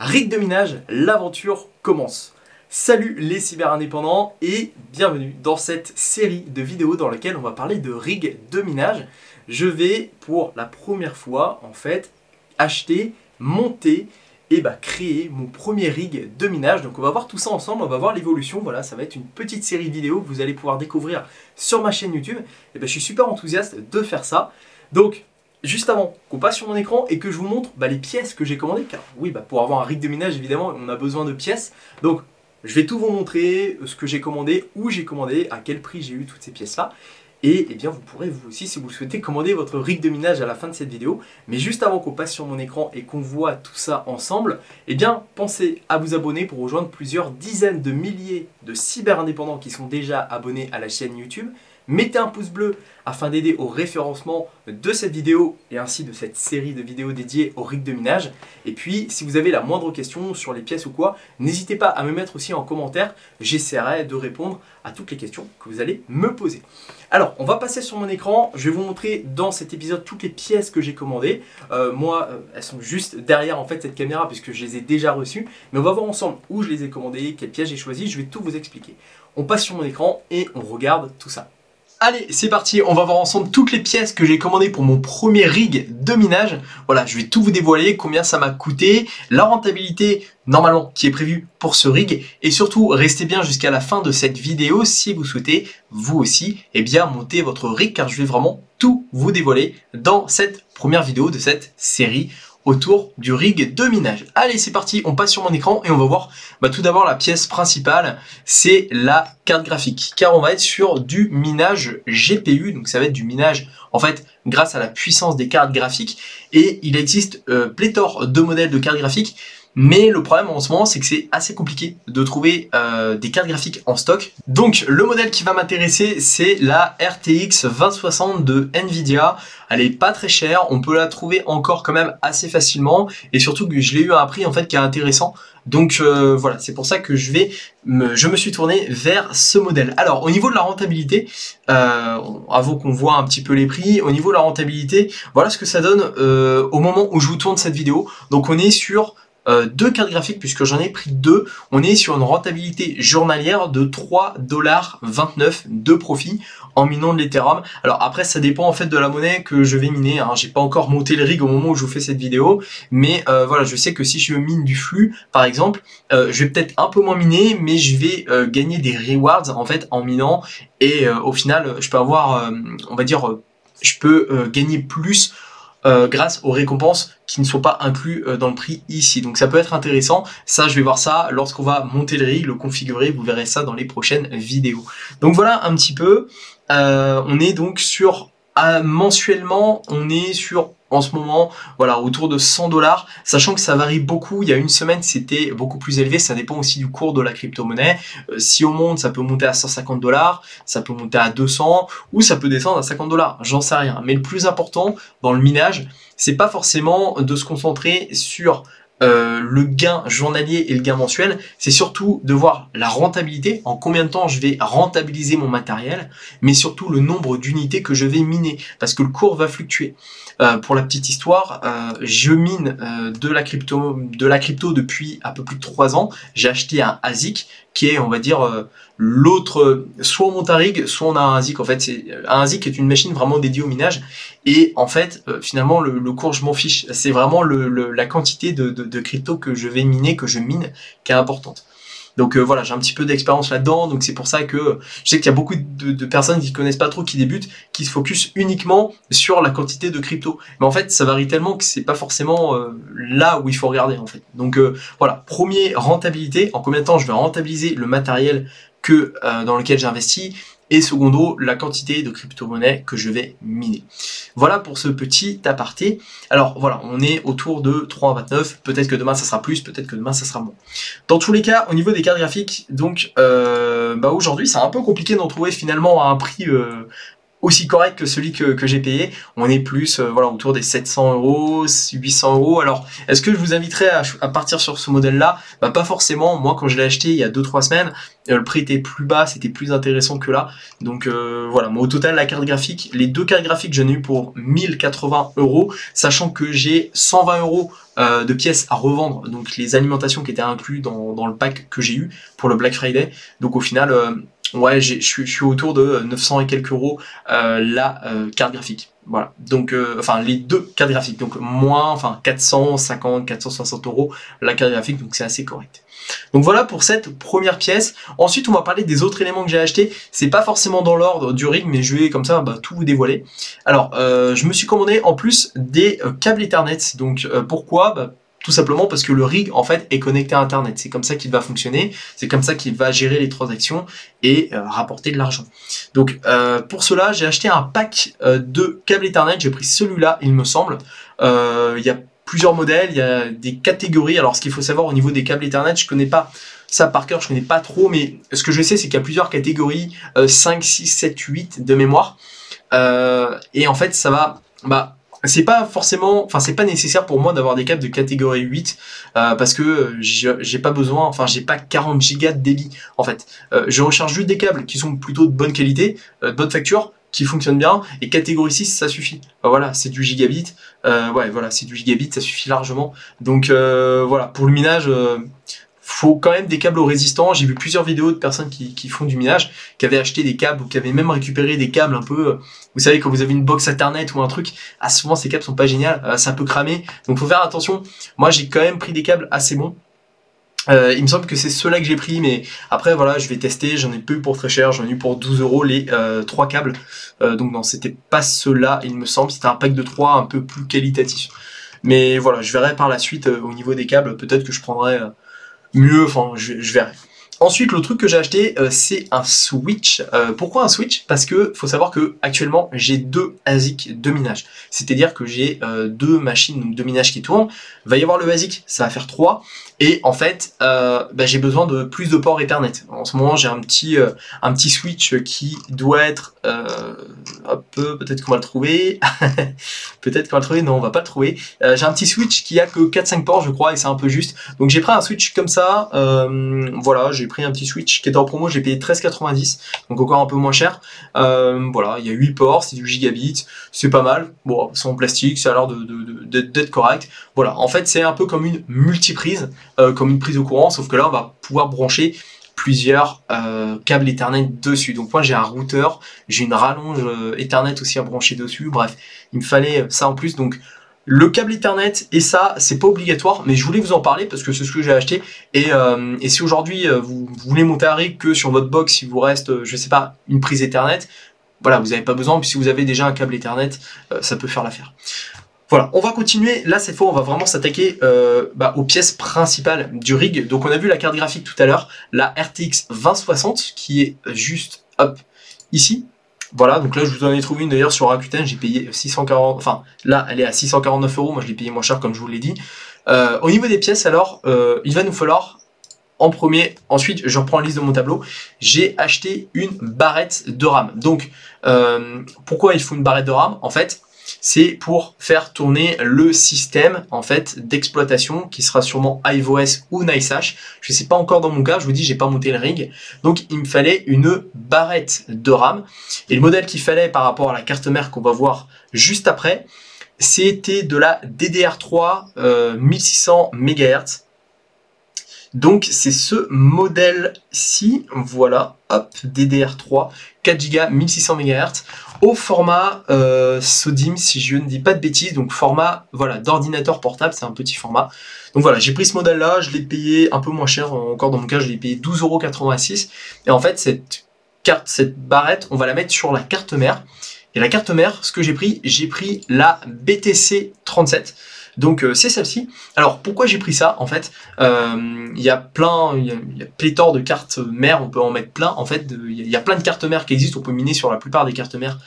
Rig de minage, l'aventure commence. Salut les cyber-indépendants et bienvenue dans cette série de vidéos dans laquelle on va parler de rig de minage. Je vais pour la première fois en fait acheter, monter et créer mon premier rig de minage. Donc on va voir tout ça ensemble, on va voir l'évolution. Voilà, ça va être une petite série de vidéos que vous allez pouvoir découvrir sur ma chaîne YouTube. Et je suis super enthousiaste de faire ça. Donc juste avant qu'on passe sur mon écran et que je vous montre les pièces que j'ai commandées, car oui, pour avoir un rig de minage, évidemment, on a besoin de pièces. Donc, je vais tout vous montrer, ce que j'ai commandé, où j'ai commandé, à quel prix j'ai eu toutes ces pièces-là. Et vous pourrez vous aussi, si vous le souhaitez, commander votre rig de minage à la fin de cette vidéo. Mais juste avant qu'on passe sur mon écran et qu'on voit tout ça ensemble, pensez à vous abonner pour rejoindre plusieurs dizaines de milliers de cyber-indépendants qui sont déjà abonnés à la chaîne YouTube. Mettez un pouce bleu afin d'aider au référencement de cette vidéo et ainsi de cette série de vidéos dédiées au rig de minage. Et puis, si vous avez la moindre question sur les pièces ou quoi, n'hésitez pas à me mettre aussi en commentaire. J'essaierai de répondre à toutes les questions que vous allez me poser. Alors, on va passer sur mon écran. Je vais vous montrer dans cet épisode toutes les pièces que j'ai commandées. Elles sont juste derrière en fait cette caméra puisque je les ai déjà reçues. Mais on va voir ensemble où je les ai commandées, quelles pièces j'ai choisies. Je vais tout vous expliquer. On passe sur mon écran et on regarde tout ça. Allez, c'est parti, on va voir ensemble toutes les pièces que j'ai commandées pour mon premier rig de minage. Voilà, je vais tout vous dévoiler, combien ça m'a coûté, la rentabilité normalement qui est prévue pour ce rig. Et surtout, restez bien jusqu'à la fin de cette vidéo si vous souhaitez, vous aussi, monter votre rig, car je vais vraiment tout vous dévoiler dans cette première vidéo de cette série autour du rig de minage. Allez, c'est parti, on passe sur mon écran et on va voir tout d'abord la pièce principale, c'est la carte graphique, car on va être sur du minage GPU, donc ça va être du minage en fait grâce à la puissance des cartes graphiques, et il existe pléthore de modèles de cartes graphiques. Mais le problème en ce moment, c'est que c'est assez compliqué de trouver des cartes graphiques en stock. Donc le modèle qui va m'intéresser, c'est la RTX 2060 de Nvidia. Elle est pas très chère, on peut la trouver encore quand même assez facilement. Et surtout que je l'ai eu à un prix en fait qui est intéressant. Donc voilà, c'est pour ça que je me suis tourné vers ce modèle. Alors au niveau de la rentabilité, avant qu'on voit un petit peu les prix, au niveau de la rentabilité, voilà ce que ça donne au moment où je vous tourne cette vidéo. Donc on est sur deux cartes graphiques, puisque j'en ai pris deux. On est sur une rentabilité journalière de 3,29$ de profit en minant de l'Ethereum. Alors après, ça dépend en fait de la monnaie que je vais miner. J'ai pas encore monté le rig au moment où je vous fais cette vidéo, mais voilà, je sais que si je mine du flux, par exemple, je vais peut-être un peu moins miner, mais je vais gagner des rewards en fait en minant. Et au final, je peux avoir, on va dire, je peux gagner plus grâce aux récompenses qui ne sont pas inclus dans le prix ici. Donc ça peut être intéressant. Ça, je vais voir ça lorsqu'on va monter le rig, le configurer. Vous verrez ça dans les prochaines vidéos. Donc voilà un petit peu. On est donc sur mensuellement, on est sur en ce moment, voilà, autour de 100$, sachant que ça varie beaucoup. Il y a une semaine, c'était beaucoup plus élevé. Ça dépend aussi du cours de la crypto-monnaie. Si on monte, ça peut monter à 150$, ça peut monter à 200, ou ça peut descendre à 50$. J'en sais rien. Mais le plus important dans le minage, c'est pas forcément de se concentrer sur le gain journalier et le gain mensuel, c'est surtout de voir la rentabilité, en combien de temps je vais rentabiliser mon matériel, mais surtout le nombre d'unités que je vais miner, parce que le cours va fluctuer. Pour la petite histoire, je mine de la crypto depuis un peu plus de 3 ans. J'ai acheté un ASIC qui est, on va dire, l'autre, soit on monte un rig, soit on a un ASIC. En fait, un ASIC est une machine vraiment dédiée au minage. Et en fait, finalement, le cours, je m'en fiche. C'est vraiment la quantité de crypto que je vais miner, que je mine, qui est importante. Donc voilà, j'ai un petit peu d'expérience là-dedans, donc c'est pour ça que je sais qu'il y a beaucoup de personnes qui connaissent pas trop, qui débutent, qui se focus uniquement sur la quantité de crypto. Mais en fait, ça varie tellement que c'est pas forcément là où il faut regarder en fait. Donc voilà, premier, rentabilité, en combien de temps je vais rentabiliser le matériel dans lequel j'ai investi, et secondo, la quantité de crypto-monnaie que je vais miner. Voilà pour ce petit aparté. Alors voilà, on est autour de 3,29, peut-être que demain ça sera plus, peut-être que demain ça sera moins. Dans tous les cas, au niveau des cartes graphiques, donc aujourd'hui c'est un peu compliqué d'en trouver finalement à un prix aussi correct que celui que j'ai payé. On est plus voilà, autour des 700 euros, 800 euros. Alors, est-ce que je vous inviterais à partir sur ce modèle-là? Bah, pas forcément. Moi, quand je l'ai acheté il y a 2-3 semaines, le prix était plus bas, c'était plus intéressant que là. Donc voilà, moi au total, la carte graphique, les deux cartes graphiques, j'en ai eu pour 1080 euros, sachant que j'ai 120 euros de pièces à revendre, donc les alimentations qui étaient inclus dans le pack que j'ai eu pour le Black Friday. Donc au final, ouais, je suis autour de 900 et quelques euros la carte graphique. Voilà, donc enfin les deux cartes graphiques, donc moins, enfin 450, 460 euros la carte graphique, donc c'est assez correct. Donc voilà pour cette première pièce. Ensuite, on va parler des autres éléments que j'ai achetés. C'est pas forcément dans l'ordre du rig, mais je vais comme ça tout vous dévoiler. Alors, je me suis commandé en plus des câbles Ethernet. Donc pourquoi? Tout simplement parce que le rig en fait est connecté à Internet. C'est comme ça qu'il va fonctionner. C'est comme ça qu'il va gérer les transactions et rapporter de l'argent. Donc pour cela, j'ai acheté un pack de câbles Ethernet. J'ai pris celui-là, il me semble. Il y a plusieurs modèles, il y a des catégories. Alors ce qu'il faut savoir au niveau des câbles Ethernet, je connais pas ça par cœur, je connais pas trop, mais ce que je sais c'est qu'il y a plusieurs catégories, 5, 6, 7, 8 de mémoire. Et en fait ça va, c'est pas forcément, enfin c'est pas nécessaire pour moi d'avoir des câbles de catégorie 8 parce que j'ai pas besoin, enfin j'ai pas 40 gigas de débit en fait. Je recharge juste des câbles qui sont plutôt de bonne qualité, de bonne facture, qui fonctionne bien, et catégorie 6 ça suffit. Voilà, c'est du gigabit, ouais voilà, c'est du gigabit, ça suffit largement. Donc voilà, pour le minage, faut quand même des câbles résistants. J'ai vu plusieurs vidéos de personnes qui font du minage, qui avaient acheté des câbles ou qui avaient même récupéré des câbles un peu, vous savez quand vous avez une box Ethernet ou un truc, souvent ces câbles sont pas géniaux, ça peut cramer, donc faut faire attention. Moi j'ai quand même pris des câbles assez bons. Il me semble que c'est ceux-là que j'ai pris, mais après voilà, je vais tester. J'en ai peu eu pour très cher, j'en ai eu pour 12 euros les 3 câbles. Donc non, c'était pas ceux-là, il me semble. C'était un pack de 3 un peu plus qualitatif. Mais voilà, je verrai par la suite au niveau des câbles. Peut-être que je prendrai mieux, enfin je verrai. Ensuite, le truc que j'ai acheté, c'est un switch. Pourquoi un switch? Parce que faut savoir que actuellement j'ai deux ASIC de minage. C'est-à-dire que j'ai deux machines de minage qui tournent. Va y avoir le ASIC, ça va faire 3. Et en fait, j'ai besoin de plus de ports Ethernet. En ce moment, j'ai un petit switch qui doit être peut-être qu'on va le trouver. Peut-être qu'on va le trouver. Non, on va pas le trouver. J'ai un petit switch qui a que 4-5 ports, je crois, et c'est un peu juste. Donc j'ai pris un switch comme ça. Voilà, j'ai pris un petit switch qui était en promo. J'ai payé 13,90, donc encore un peu moins cher. Voilà, il y a 8 ports, c'est du gigabit, c'est pas mal. Bon, c'est en plastique, ça a l'air d'être correct. Voilà, en fait, c'est un peu comme une multiprise. Comme une prise au courant, sauf que là on va pouvoir brancher plusieurs câbles Ethernet dessus. Donc moi j'ai un routeur, j'ai une rallonge Ethernet aussi à brancher dessus, bref, il me fallait ça en plus. Donc le câble Ethernet et ça c'est pas obligatoire, mais je voulais vous en parler parce que c'est ce que j'ai acheté. Et si aujourd'hui vous voulez monter un rig, que sur votre box il vous reste je sais pas une prise Ethernet, voilà, vous n'avez pas besoin, puis si vous avez déjà un câble Ethernet, ça peut faire l'affaire. Voilà, on va continuer. Là, cette fois, on va vraiment s'attaquer aux pièces principales du rig. Donc, on a vu la carte graphique tout à l'heure, la RTX 2060, qui est juste, hop, ici. Voilà, donc là, je vous en ai trouvé une d'ailleurs sur Rakuten. J'ai payé 640, enfin, là, elle est à 649 euros. Moi, je l'ai payé moins cher, comme je vous l'ai dit. Au niveau des pièces, alors, il va nous falloir, en premier, ensuite, je reprends la liste de mon tableau. J'ai acheté une barrette de RAM. Donc, pourquoi il faut une barrette de RAM? En fait, c'est pour faire tourner le système en fait d'exploitation qui sera sûrement iOS ou NiceHash. Je ne sais pas encore dans mon cas, je vous dis j'ai pas monté le rig. Donc il me fallait une barrette de RAM. Et le modèle qu'il fallait par rapport à la carte mère qu'on va voir juste après, c'était de la DDR3 1600 MHz. Donc c'est ce modèle-ci, voilà, hop, DDR3, 4 Go, 1600 MHz, au format SODIMM, si je ne dis pas de bêtises, donc format voilà d'ordinateur portable, c'est un petit format. Donc voilà, j'ai pris ce modèle-là, je l'ai payé un peu moins cher, encore dans mon cas, je l'ai payé 12,86 €. Et en fait, cette barrette, on va la mettre sur la carte mère. Et la carte mère, ce que j'ai pris la BTC 37. Donc c'est celle-ci. Alors pourquoi j'ai pris ça en fait? Il y a pléthore de cartes mères, on peut en mettre plein. En fait, il y a plein de cartes mères qui existent, on peut miner sur la plupart des cartes mères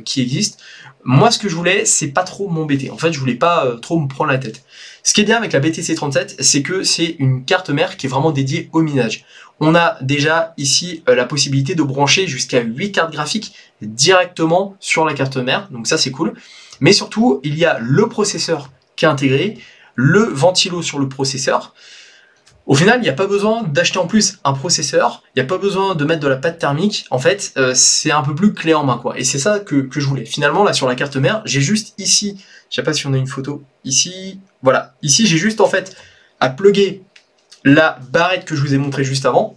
qui existent. Moi, ce que je voulais, c'est pas trop m'embêter. En fait, je voulais pas trop me prendre la tête. Ce qui est bien avec la BTC37, c'est que c'est une carte mère qui est vraiment dédiée au minage. On a déjà ici la possibilité de brancher jusqu'à 8 cartes graphiques directement sur la carte mère, donc ça c'est cool. Mais surtout, il y a le processeur qui est intégré, le ventilo sur le processeur. Au final, il n'y a pas besoin d'acheter en plus un processeur, il n'y a pas besoin de mettre de la pâte thermique. En fait, c'est un peu plus clé en main, quoi. Et c'est ça que je voulais. Finalement, là, sur la carte mère, j'ai juste ici, je sais pas si on a une photo, ici, voilà. Ici, j'ai juste, en fait, à plugger la barrette que je vous ai montré juste avant.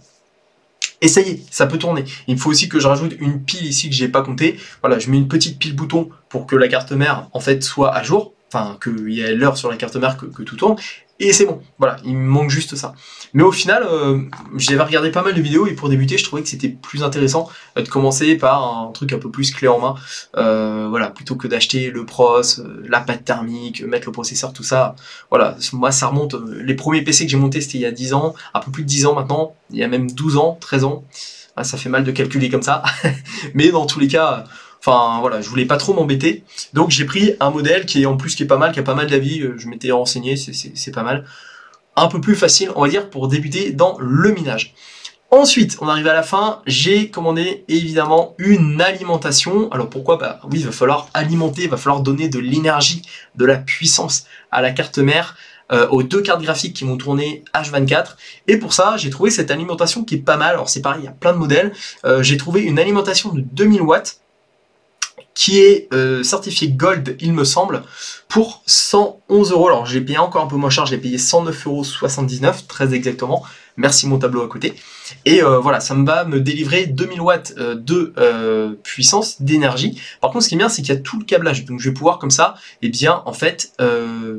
Et ça y est, ça peut tourner. Il faut aussi que je rajoute une pile ici que j'ai pas compté. Voilà, je mets une petite pile bouton pour que la carte mère, en fait, soit à jour. Enfin, qu'il y ait l'heure sur la carte mère que tout tourne. Et c'est bon, voilà, il me manque juste ça. Mais au final, j'avais regardé pas mal de vidéos et pour débuter, je trouvais que c'était plus intéressant de commencer par un truc un peu plus clé en main. Voilà, plutôt que d'acheter le pros, la pâte thermique, mettre le processeur, tout ça. Voilà, moi ça remonte, les premiers PC que j'ai montés c'était il y a 10 ans, un peu plus de 10 ans maintenant, il y a même 12 ans, 13 ans. Ah, ça fait mal de calculer comme ça. Mais dans tous les cas... Enfin voilà, je voulais pas trop m'embêter, donc j'ai pris un modèle qui est en plus qui est pas mal, qui a pas mal d'avis, je m'étais renseigné, c'est pas mal. Un peu plus facile, on va dire, pour débuter dans le minage. Ensuite, on arrive à la fin, j'ai commandé évidemment une alimentation. Alors pourquoi? Bah oui, il va falloir alimenter, il va falloir donner de l'énergie, de la puissance à la carte mère, aux deux cartes graphiques qui vont tourner H24. Et pour ça, j'ai trouvé cette alimentation qui est pas mal. Alors c'est pareil, il y a plein de modèles. J'ai trouvé une alimentation de 2000 watts, qui est certifié Gold, il me semble, pour 111 €. Alors, je l'ai payé encore un peu moins cher, je l'ai payé 109,79 €, très exactement. Merci mon tableau à côté. Et voilà, ça me va me délivrer 2000 watts de puissance, d'énergie. Par contre, ce qui est bien, c'est qu'il y a tout le câblage. Donc, je vais pouvoir comme ça, et bien, en fait,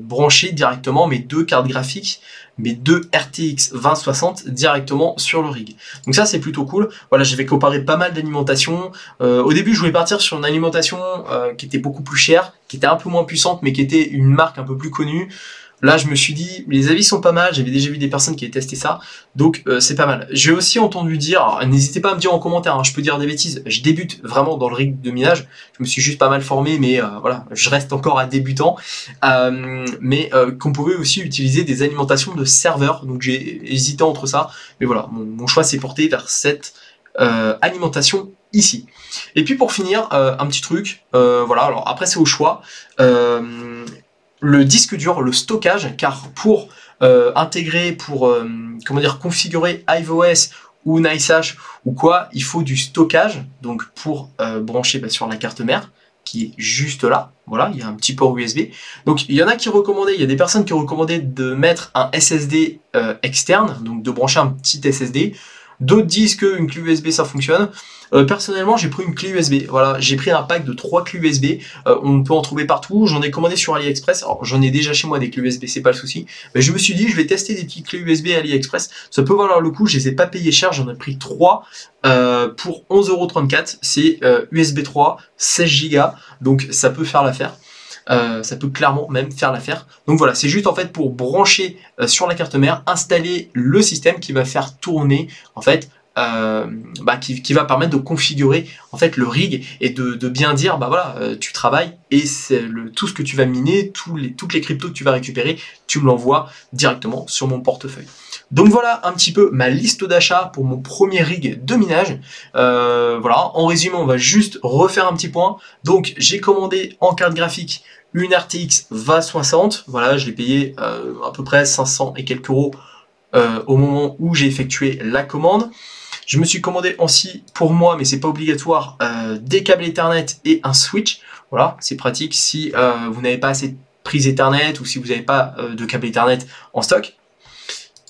brancher directement mes deux cartes graphiques, mes deux RTX 2060 directement sur le rig. Donc ça, c'est plutôt cool. Voilà, je vais comparer pas mal d'alimentations. Au début, je voulais partir sur une alimentation qui était beaucoup plus chère, qui était un peu moins puissante, mais qui était une marque un peu plus connue. Là, je me suis dit, les avis sont pas mal, j'avais déjà vu des personnes qui avaient testé ça, donc c'est pas mal. J'ai aussi entendu dire, n'hésitez pas à me dire en commentaire, hein, je peux dire des bêtises, je débute vraiment dans le rig de minage, je me suis juste pas mal formé, mais voilà, je reste encore un débutant, mais qu'on pouvait aussi utiliser des alimentations de serveurs, donc j'ai hésité entre ça, mais voilà, mon choix s'est porté vers cette alimentation ici. Et puis pour finir, un petit truc, voilà, alors après c'est au choix, le disque dur, le stockage, car pour intégrer, pour comment dire, configurer iOS ou NiceHash ou quoi, il faut du stockage, donc pour brancher sur la carte mère, qui est juste là, voilà, il y a un petit port USB. Donc il y en a qui recommandaient, il y a des personnes qui recommandaient de mettre un SSD externe, donc de brancher un petit SSD. D'autres disent qu'une clé USB ça fonctionne. Personnellement, j'ai pris une clé USB. Voilà, j'ai pris un pack de 3 clés USB. On peut en trouver partout. J'en ai commandé sur AliExpress. Alors, j'en ai déjà chez moi des clés USB, c'est pas le souci. Mais je me suis dit, je vais tester des petites clés USB à AliExpress. Ça peut valoir le coup. Je les ai pas payées cher. J'en ai pris 3 pour 11,34 €. C'est USB 3, 16 Go. Donc, ça peut faire l'affaire. Ça peut clairement même faire l'affaire. Donc voilà, c'est juste en fait pour brancher sur la carte mère, installer le système qui va faire tourner en fait, qui va permettre de configurer en fait le rig et de bien dire bah voilà, tu travailles et c'est tout ce que tu vas miner, toutes les cryptos que tu vas récupérer, tu me l'envoies directement sur mon portefeuille. Donc voilà un petit peu ma liste d'achat pour mon premier rig de minage. Voilà, en résumé, on va juste refaire un petit point. Donc j'ai commandé en carte graphique une RTX 2060. Voilà, je l'ai payé à peu près 500 et quelques euros au moment où j'ai effectué la commande. Je me suis commandé aussi pour moi, mais c'est pas obligatoire, des câbles Ethernet et un switch. Voilà, c'est pratique si vous n'avez pas assez de prise Ethernet ou si vous n'avez pas de câble Ethernet en stock.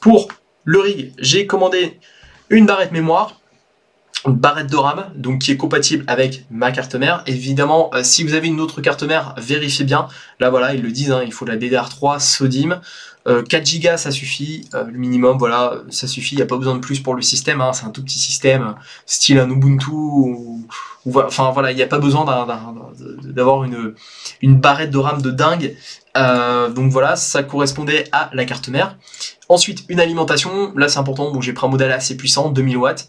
Pour le rig, j'ai commandé une barrette mémoire, une barrette de RAM, donc qui est compatible avec ma carte mère. Évidemment, si vous avez une autre carte mère, vérifiez bien. Là, voilà, ils le disent, hein, il faut la DDR3 SODIMM. 4 Go, ça suffit, le minimum, voilà, ça suffit. Il n'y a pas besoin de plus pour le système. Hein, c'est un tout petit système, style un Ubuntu. Enfin, voilà, il n'y a pas besoin d'avoir une barrette de RAM de dingue. Donc voilà, ça correspondait à la carte mère. Ensuite, une alimentation, là c'est important, donc j'ai pris un modèle assez puissant, 2000 watts,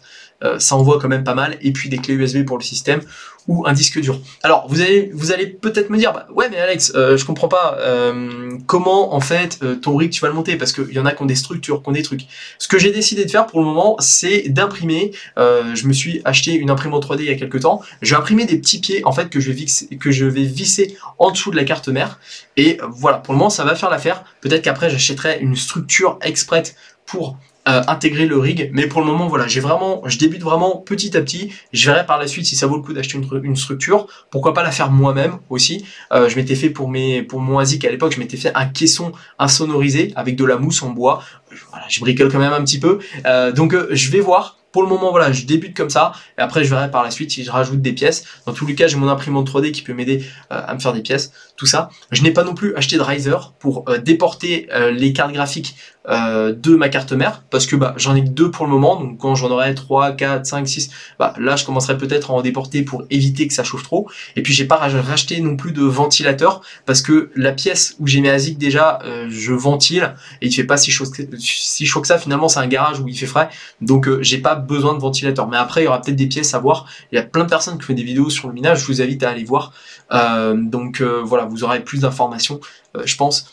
ça envoie quand même pas mal, et puis des clés USB pour le système, ou un disque dur. Alors, vous allez peut-être me dire, bah, ouais mais Alex, je comprends pas, comment en fait ton rig tu vas le monter, parce qu'il y en a qui ont des structures, qui ont des trucs. Ce que j'ai décidé de faire pour le moment, c'est d'imprimer, je me suis acheté une imprimante 3D il y a quelques temps, je vais imprimer des petits pieds en fait que je vais visser en dessous de la carte mère, et voilà, pour le moment ça va faire l'affaire. Peut-être qu'après j'achèterai une structure exprès pour intégrer le rig, mais pour le moment voilà, je débute vraiment petit à petit. Je verrai par la suite si ça vaut le coup d'acheter une structure, pourquoi pas la faire moi-même aussi. Je m'étais fait pour mon ASIC à l'époque, je m'étais fait un caisson insonorisé avec de la mousse en bois. Voilà, je bricole quand même un petit peu, donc je vais voir. Pour le moment, voilà, je débute comme ça, et après je verrai par la suite si je rajoute des pièces. Dans tous les cas, j'ai mon imprimante 3D qui peut m'aider à me faire des pièces, tout ça. Je n'ai pas non plus acheté de riser pour déporter les cartes graphiques de ma carte mère, parce que bah, j'en ai que 2 pour le moment, donc quand j'en aurai 3, 4, 5, 6, bah, là je commencerai peut-être à en déporter pour éviter que ça chauffe trop. Et puis j'ai pas racheté non plus de ventilateur, parce que la pièce où j'ai mes ASIC déjà, je ventile, et il fait pas si chaud que ça, finalement c'est un garage où il fait frais, donc j'ai pas besoin de ventilateur. Mais après il y aura peut-être des pièces à voir, il y a plein de personnes qui font des vidéos sur le minage, je vous invite à aller voir, voilà, vous aurez plus d'informations, je pense,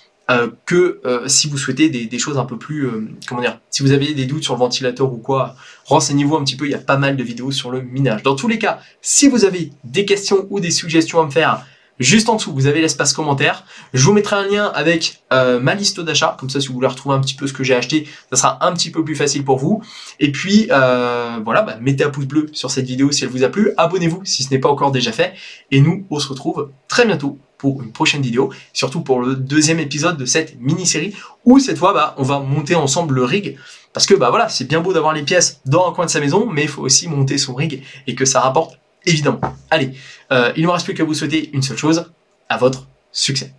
que si vous souhaitez des choses un peu plus, comment dire, si vous avez des doutes sur le ventilateur ou quoi, renseignez-vous un petit peu, il y a pas mal de vidéos sur le minage. Dans tous les cas, si vous avez des questions ou des suggestions à me faire, juste en dessous, vous avez l'espace commentaire. Je vous mettrai un lien avec ma liste d'achat, comme ça si vous voulez retrouver un petit peu ce que j'ai acheté, ça sera un petit peu plus facile pour vous. Et puis voilà, bah, mettez un pouce bleu sur cette vidéo si elle vous a plu, abonnez-vous si ce n'est pas encore déjà fait, et nous on se retrouve très bientôt pour une prochaine vidéo, surtout pour le 2e épisode de cette mini-série, où cette fois bah, on va monter ensemble le rig, parce que bah voilà, c'est bien beau d'avoir les pièces dans un coin de sa maison, mais il faut aussi monter son rig et que ça rapporte évidemment. Allez, il ne me reste plus qu'à vous souhaiter une seule chose, à votre succès.